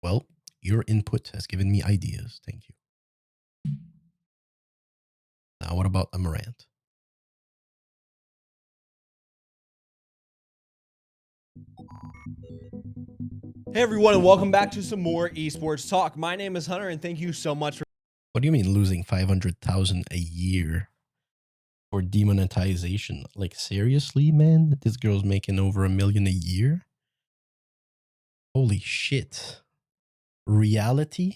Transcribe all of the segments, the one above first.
Well, your input has given me ideas. Thank you. Now, what about Amouranth? Hey everyone, and welcome back to some more esports talk. My name is Hunter, and thank you so much for. What do you mean losing 500,000 a year for demonetization? Like, seriously, man? This girl's making over $1 million a year? Holy shit. Reality?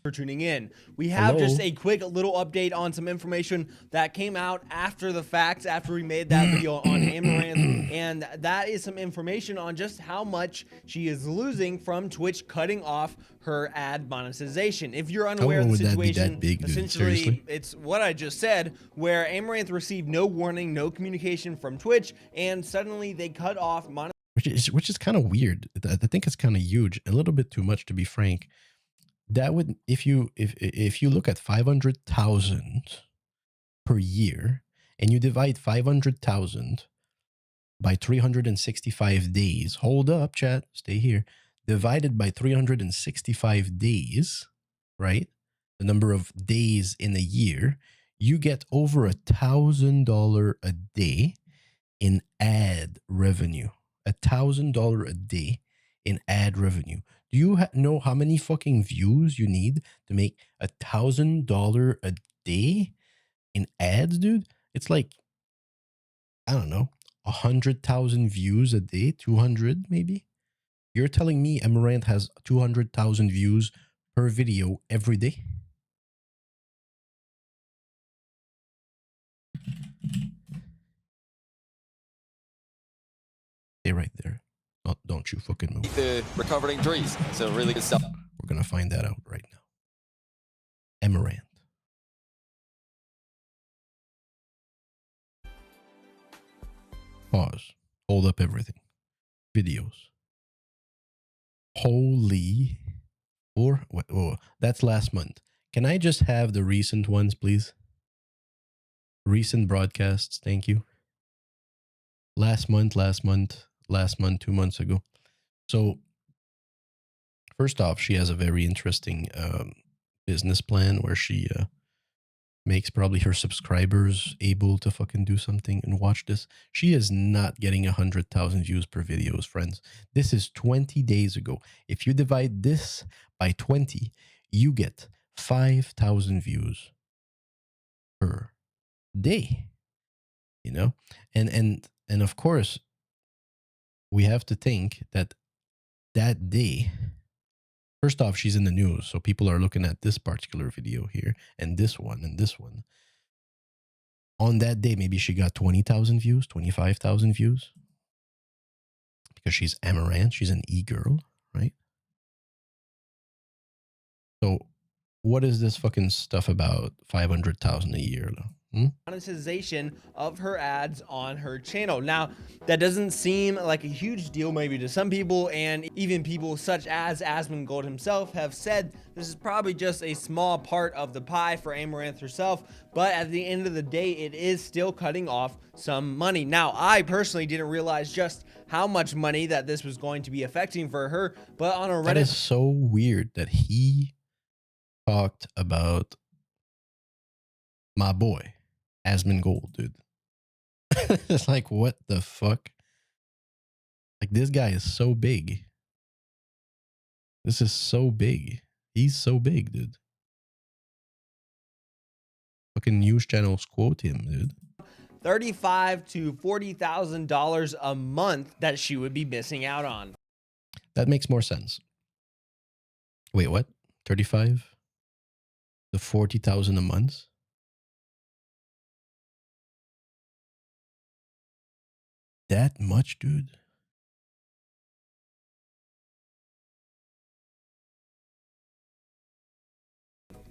For tuning in. We have Hello? just a quick little update on some information that came out after the facts, after we made that video on Amouranth, and that is some information on just how much she is losing from Twitch cutting off her ad monetization. If you're unaware of the situation, essentially it's what I just said, where Amouranth received no warning, no communication from Twitch, and suddenly they cut off monetization. Which is kind of weird. I think it's kind of huge, a little bit too much, to be frank. That would, if you look at 500,000 per year and you divide 500,000 by 365 days, hold up, chat, stay here, divided by 365 days, right? The number of days in a year, you get over $1,000 a day in ad revenue. $1,000 a day in ad revenue. Do you know how many fucking views you need to make $1,000 a day in ads, dude? It's like, I don't know, 100,000 views a day, 200 maybe. You're telling me Amouranth has 200,000 views per video every day? Stay right there. Don't you fucking move. The recovering trees. So really good stuff. We're going to find that out right now. Amouranth. Pause. Hold up everything. Videos. Holy. Oh, that's last month. Can I just have the recent ones, please? Recent broadcasts. Thank you. Last month, 2 months ago. So, first off, she has a very interesting business plan where she makes probably her subscribers able to fucking do something and watch this. She is not getting 100,000 views per videos, friends. This is 20 days ago. If you divide this by 20, you get 5,000 views per day. You know? And of course, we have to think that day, first off, she's in the news, so people are looking at this particular video here, and this one, and this one. On that day, maybe she got 20,000 views, 25,000 views. Because she's Amouranth, she's an e-girl, right? So, what is this fucking stuff about 500,000 a year, though? Monetization of her ads on her channel. Now, that doesn't seem like a huge deal maybe to some people, and even people such as Asmondgold himself have said this is probably just a small part of the pie for Amouranth herself, but at the end of the day, it is still cutting off some money. Now, I personally didn't realize just how much money that this was going to be affecting for her, but on a Reddit... That is so weird that he talked about my boy Asmondgold, dude. It's like, what the fuck? Like, this guy is so big. This is so big. He's so big, dude. Fucking news channels quote him, dude. $35,000 to $40,000 a month that she would be missing out on. That makes more sense. Wait, what? 35 to 40,000 a month? That much, dude?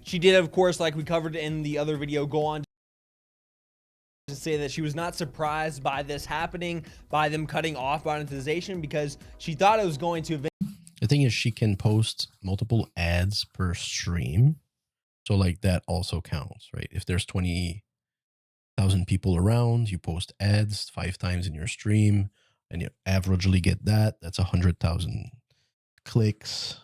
She did, of course, like we covered in the other video, go on to say that she was not surprised by this happening, by them cutting off monetization, because she thought it was going to... The thing is, she can post multiple ads per stream. So, like, that also counts, right? If there's 20,000 people around, you post ads 5 times in your stream, and you averagely get that. That's 100,000 clicks,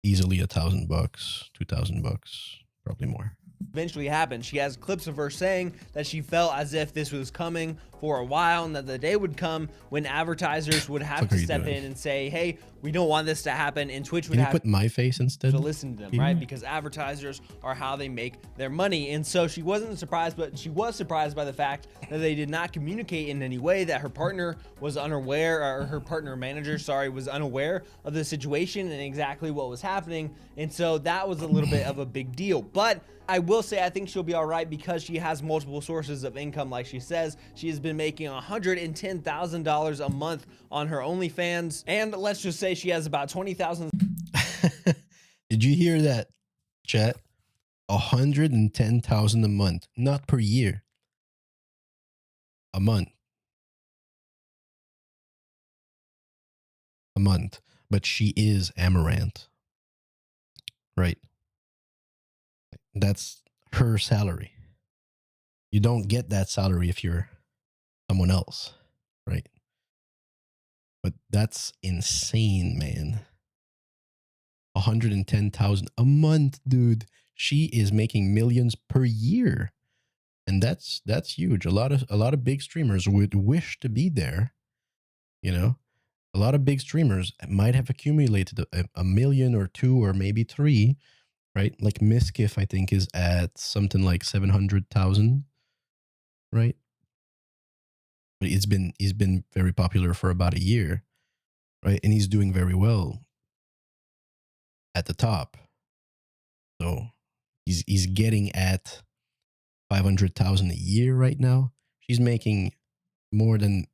Easily $1,000, $2,000, probably more. Eventually happened. She has clips of her saying that she felt as if this was coming for a while and that the day would come when advertisers would have to step in and say, hey, we don't want this to happen, and Twitch would Can you have put my face instead to listen to them, right? Because advertisers are how they make their money. And so she wasn't surprised, but she was surprised by the fact that they did not communicate in any way, that her partner was unaware, or her partner manager, sorry, was unaware of the situation and exactly what was happening. And so that was a little bit of a big deal. But I will say I think she'll be all right because she has multiple sources of income. Like she says, she has been making $110,000 a month on her OnlyFans. And let's just say she has about 20,000. Did you hear that, chat? 110,000 a month, not per year. A month. A month. But she is Amouranth. Right. That's her salary. You don't get that salary if you're someone else, right? But that's insane, man. 110,000 a month, dude. She is making millions per year. And that's huge. A lot of big streamers would wish to be there. You know, a lot of big streamers might have accumulated a million or two or maybe three, right? Like Miskiff, I think, is at something like 700,000, right? But he's been very popular for about a year, right? And he's doing very well at the top. So he's getting at 500,000 a year right now. She's making more than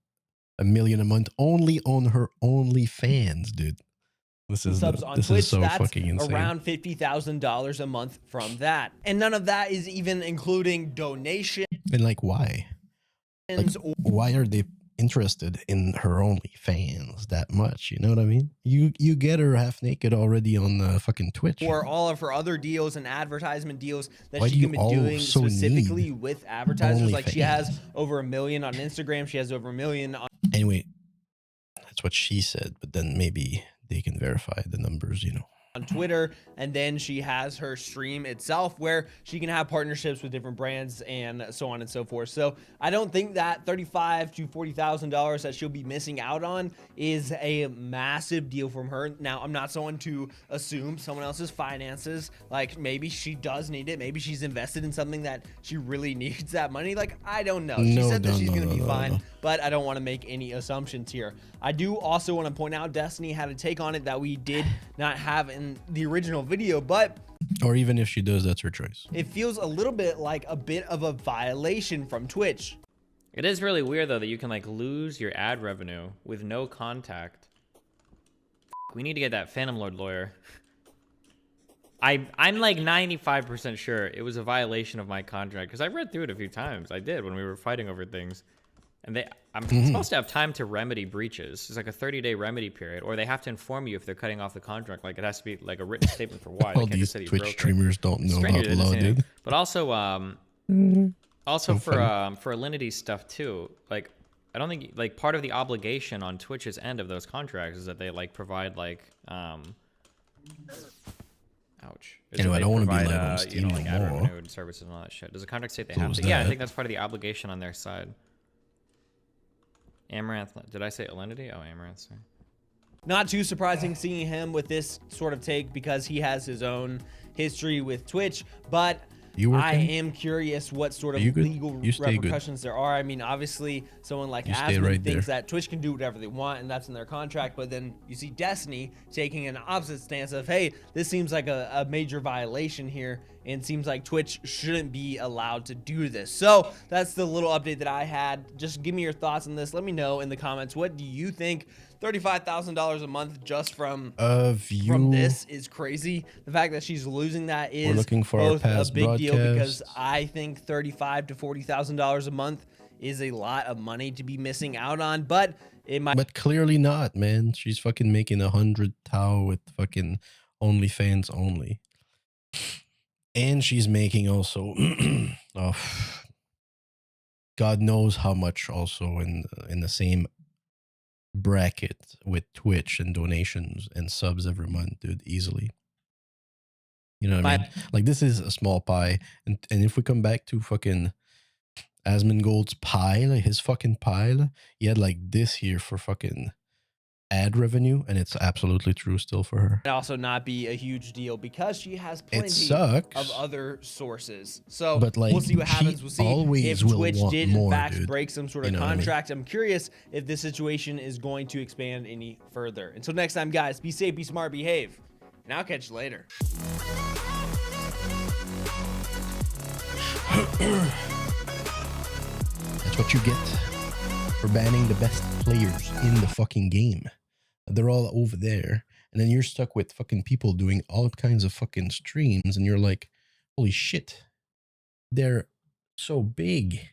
$1 million a month only on her OnlyFans, dude. This is subs on this Twitch, is so that's fucking insane. around $50,000 a month from that. And none of that is even including donations. And like, why? Like, why are they interested in her OnlyFans that much? You know what I mean? You get her half naked already on the fucking Twitch. Or all of her other deals and advertisement deals that Why she can be doing so specifically with advertisers. Like she has OnlyFans? over 1 million on Instagram. She has over 1 million on Anyway, that's what she said, but then maybe they can verify the numbers, you know. on Twitter, and then she has her stream itself where she can have partnerships with different brands and so on and so forth. So I don't think that $35,000 to $40,000 that she'll be missing out on is a massive deal from her. Now, I'm not someone to assume someone else's finances. Like maybe she does need it. Maybe she's invested in something that she really needs that money. Like, I don't know. She said that she's going to be fine, but I don't want to make any assumptions here. I do also want to point out Destiny had a take on it that we did not have in the original video, but or even if she does, that's her choice. it feels a little bit like a bit of a violation from Twitch. It is really weird though that you can like lose your ad revenue with no contact. We need to get that Phantom Lord lawyer. I'm like 95% sure it was a violation of my contract because I read through it a few times. I did when we were fighting over things. And I'm supposed to have time to remedy breaches. It's like a 30-day remedy period, or they have to inform you if they're cutting off the contract. Like it has to be like a written statement for why. All these Twitch streamers don't know about law, dude. But also, for Alinity stuff too. Like, I don't think like part of the obligation on Twitch's end of those contracts is that they like provide like ouch. Anyway, I don't want to be live on Steam like ad anymore. revenue and services and all that shit. Does the contract say they have to? Yeah, I think that's part of the obligation on their side. Amouranth, did I say Alinity? Oh, Amouranth, sorry. Not too surprising seeing him with this sort of take because he has his own history with Twitch, but I am curious what sort of legal repercussions there are. I mean, obviously, someone like Asmond thinks that Twitch can do whatever they want, and that's in their contract. But then you see Destiny taking an opposite stance of, hey, this seems like a major violation here, and seems like Twitch shouldn't be allowed to do this. So that's the little update that I had. Just give me your thoughts on this. Let me know in the comments. What do you think? $35,000 a month just from this is crazy. The fact that she's losing that is both a big deal because I think $35,000 to $40,000 a month is a lot of money to be missing out on, but it might. But clearly not, man. She's fucking making 100,000 with fucking OnlyFans only, and she's making also, God knows how much also in the same bracket with Twitch and donations and subs every month, dude, easily. You know what I mean? Like this is a small pie, and if we come back to fucking Asmongold's pile, his fucking pile, he had like this here for fucking ad revenue, and it's absolutely true still for her. also not be a huge deal because she has plenty sucks, of other sources. So but, like, we'll see what she happens. We'll see always if will Twitch want did more, in fact dude. break some sort of You know what I mean? contract. I'm curious if this situation is going to expand any further. Until next time, guys, be safe, be smart, behave, and I'll catch you later. That's what you get for banning the best players in the fucking game. They're all over there, and then you're stuck with fucking people doing all kinds of fucking streams, and you're like, holy shit, they're so big.